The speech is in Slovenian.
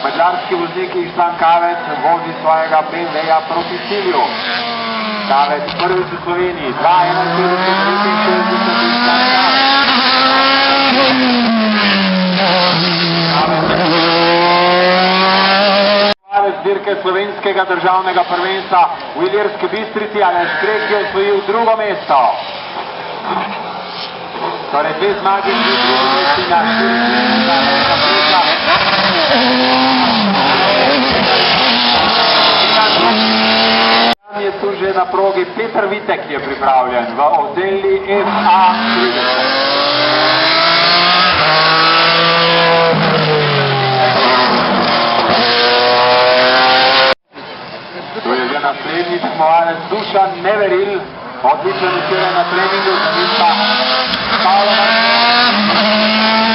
Madžarski voznik Ištván Kavec vozi svojega BMW-ja proti cilju. Kavec prvič v Sloveniji, 2:61:69 Ištván Kavec. Dirke slovenskega državnega prvenstva v Ilirski Bistrici, Aleš Krek je osvojil drugo mesto. Torej 2 zmagi in 2 drugi mesti na 4 je tu že na progi Peter Vitek, ki je pripravljen v Odelli FA30. Tu je že naslednji tekmovalec Dušan Neveril, odličen včeraj na treningu, za njim pa Paolo Martinez.